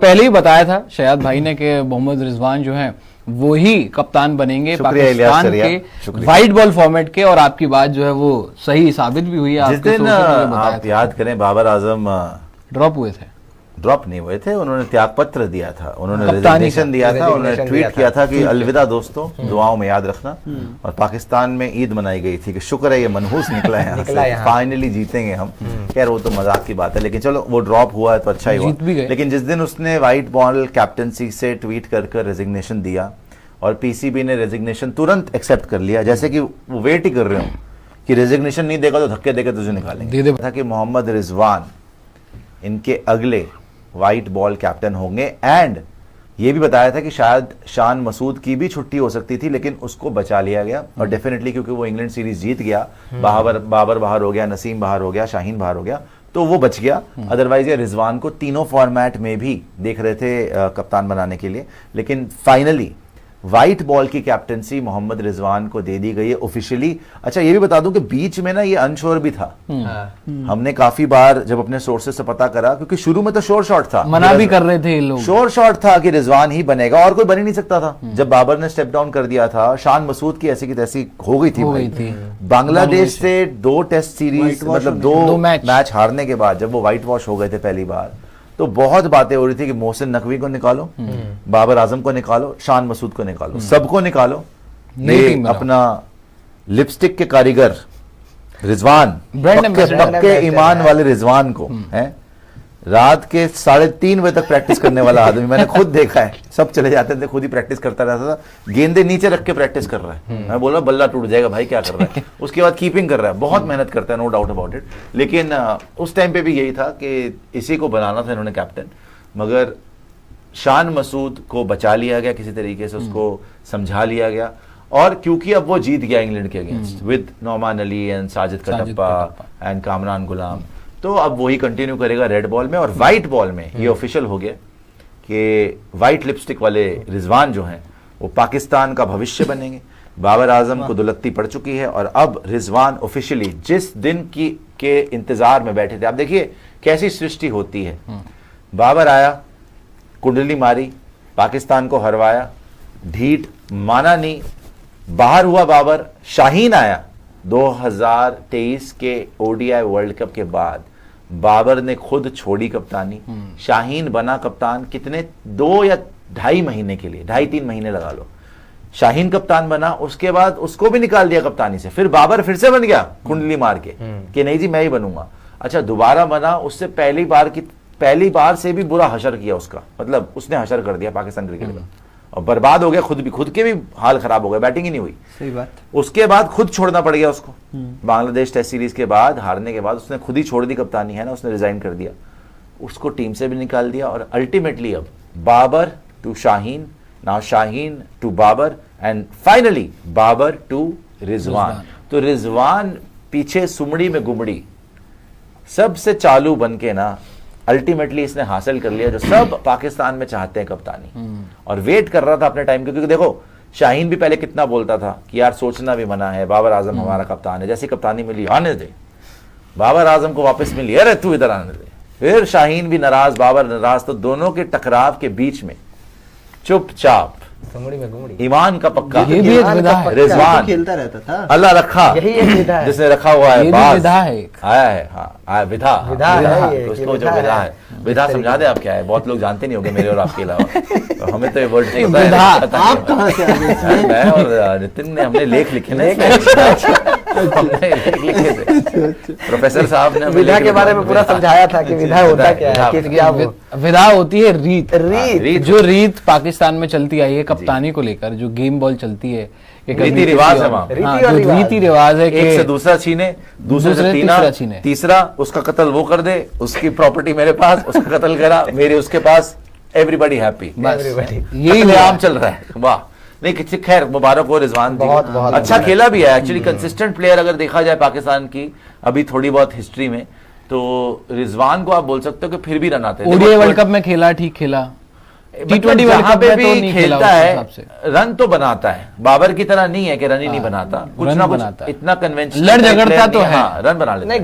पहले ही बताया था शायद भाई ने कि मोहम्मद रिजवान जो हैं वो ही कप्तान बनेंगे पाकिस्तान के वाइट बॉल फॉर्मेट के, और आपकी बात जो है वो सही साबित भी हुई है। जिस दिन आप याद करें बाबर आजम ड्रॉप नहीं हुए थे, उन्होंने त्याग पत्र दिया था, उन्होंने रेजिग्नेशन दिया था, उन्होंने ट्वीट किया था कि अलविदा दोस्तों, दुआओं में याद रखना। और पाकिस्तान में ईद मनाई गई थी कि शुक्र है ये मनहूस निकला है यहाँ से, फाइनली जीतेंगे हम। खैर वो तो मजाक की बात है, लेकिन चलो वो ड्रॉप हुआ है तो अच्छा ही हुआ। लेकिन जिस दिन उसने व्हाइट बॉल कैप्टनसी से ट्वीट कर रेजिग्नेशन दिया और पीसीबी ने रेजिग्नेशन तुरंत एक्सेप्ट कर लिया, जैसे कि वो वेट ही कर रहे हो कि रेजिग्नेशन नहीं देगा तो धक्के देकर तुझे निकालेंगे, था कि मोहम्मद रिजवान इनके अगले व्हाइट बॉल कैप्टन होंगे। एंड ये भी बताया था कि शायद शान मसूद की भी छुट्टी हो सकती थी, लेकिन उसको बचा लिया गया। और डेफिनेटली क्योंकि वो इंग्लैंड सीरीज जीत गया, बाबर बाहर हो गया, नसीम बाहर हो गया, शाहीन बाहर हो गया, तो वो बच गया। अदरवाइज ये रिजवान को तीनों फॉर्मेट में भी देख रहे थे कप्तान बनाने के लिए, लेकिन फाइनली व्हाइट बॉल की कैप्टनसी मोहम्मद रिजवान को दे दी गई है ऑफिशियली। अच्छा ये भी बता दूं कि बीच में ना ये अनश्योर भी था। हमने काफी बार जब अपने सोर्सेस से पता करा, क्योंकि शुरू में तो शोर शॉट था, मना भी कर रहे थे ये लोग, शोर शॉट था कि रिजवान ही बनेगा और कोई बन ही नहीं सकता था। जब बाबर ने स्टेप डाउन कर दिया था, शान मसूद की ऐसी की तैसी हो गई थी। बांग्लादेश से 2 टेस्ट सीरीज मतलब 2 मैच हारने के बाद जब वो व्हाइट वॉश हो गए थे पहली बार, तो बहुत बातें हो रही थी कि मोहसिन नकवी को निकालो, बाबर आजम को निकालो, शान मसूद को निकालो, सबको निकालो। ये अपना लिपस्टिक के कारीगर रिजवान, पक्के ईमान वाले रिजवान को है, रात के 3:30 बजे तक प्रैक्टिस करने वाला आदमी मैंने खुद देखा है। सब चले जाते थे, खुद ही प्रैक्टिस करता रहता था, गेंदे नीचे रख के प्रैक्टिस कर रहा है। मैं बोला बल्ला टूट जाएगा भाई, क्या कर रहा है। उसके बाद कीपिंग कर रहा है, बहुत मेहनत करता है, नो डाउट अबाउट इट। लेकिन उस टाइम पे भी यही था कि इसी को बनाना था इन्होंने कैप्टन, मगर शान मसूद को बचा लिया गया किसी तरीके से, उसको समझा लिया गया। और क्योंकि अब वो जीत गया इंग्लैंड के against with Noman Ali and Sajid कटप्पा एंड कामरान गुलाम, तो अब वही कंटिन्यू करेगा रेड बॉल में। और व्हाइट बॉल में ये ऑफिशियल हो गया कि व्हाइट लिपस्टिक वाले रिजवान जो हैं वो पाकिस्तान का भविष्य बनेंगे। बाबर आजम को दुलत्ती पड़ चुकी है और अब रिजवान ऑफिशियली जिस दिन की के इंतजार में बैठे थे, आप देखिए कैसी सृष्टि होती है। बाबर आया, कुंडली मारी, पाकिस्तान को हरवाया, ढीठ माना नहीं, बाहर हुआ बाबर। शाहीन आया 2023 के ओडीआई वर्ल्ड कप के बाद, बाबर ने खुद छोड़ी कप्तानी, शाहीन बना कप्तान। कितने 2 या 2.5 महीने के लिए, 2.5-3 महीने लगा लो, शाहीन कप्तान बना। उसके बाद उसको भी निकाल दिया कप्तानी से, फिर बाबर फिर से बन गया कुंडली मार के कि नहीं जी मैं ही बनूंगा। अच्छा दोबारा बना, उससे पहली बार से भी बुरा हशर किया उसका, मतलब उसने हशर कर दिया पाकिस्तान क्रिकेट का और बर्बाद हो गया, खुद के भी हाल खराब हो गया, बैटिंग ही नहीं हुई। सही बात। उसके बाद खुद छोड़ना पड़ गया उसको, बांग्लादेश टेस्ट सीरीज के बाद हारने के बाद उसने खुद ही छोड़ दी कप्तानी, है ना, उसने रिजाइन कर दिया, उसको टीम से भी निकाल दिया। और अल्टीमेटली अब Babar to Shaheen, now Shaheen to Babar and finally Babar to Rizwan. तो रिजवान पीछे सुमड़ी में गुमड़ी सबसे चालू बन के ना अल्टीमेटली इसने हासिल कर लिया जो सब पाकिस्तान में चाहते हैं, कप्तानी। और वेट कर रहा था अपने टाइम के, क्योंकि देखो शाहीन भी पहले कितना बोलता था कि यार सोचना भी मना है, बाबर आजम हमारा कप्तान है। जैसी कप्तानी मिली, आने दे, बाबर आजम को वापस मिली, अरे तू इधर आने दे। फिर शाहीन भी नाराज, बाबर नाराज, तो दोनों के टकराव के बीच में चुपचाप ईमान का पक्का रिजवान खेलता रहता था, अल्लाह रखा, जिसने रखा हुआ है, आया है, हाँ विधा है, उसको जो विधा है, विधा समझा दे आप क्या है, बहुत लोग जानते नहीं होंगे मेरे और आपके अलावा, तो हमें तो ये वर्ड मैं और नितिन ने हमने लेख लिखे ना, हमने लेख लिखे थे, प्रोफेसर साहब ने विधा के बारे में पूरा समझाया था कि विधा होता क्या है। विधा होती है रीत, जो रीत पाकिस्तान में चलती आई है कप्तानी को लेकर, जो गेम बॉल चलती है, रीति रिवाज है वहाँ, रीति रिवाज है, एक से दूसरा छीने, दूसरे से तीसरा, उसका कत्ल वो कर दे, उसकी प्रॉपर्टी मेरे पास, उसका कत्ल करा मेरे उसके पास, एवरीबॉडी हैप्पी, यही आम चल रहा है। वाह, नहीं खैर मुबारक हो रिजवान, बहुत अच्छा खेला भी है एक्चुअली, कंसिस्टेंट प्लेयर अगर देखा जाए पाकिस्तान की अभी थोड़ी बहुत हिस्ट्री में, तो रिजवान को आप बोल सकते हो कि फिर भी रन आते हैं। ओडीआई वर्ल्ड कप में खेला, ठीक खेला, T20 वर्ल्ड कप पे भी खेलता है, रन तो बनाता है, बाबर की तरह नहीं है कि रन ही नहीं बनाता, कुछ ना कुछ इतना कन्वेंशन, लड़ झगड़ता तो है, रन बना लेता है।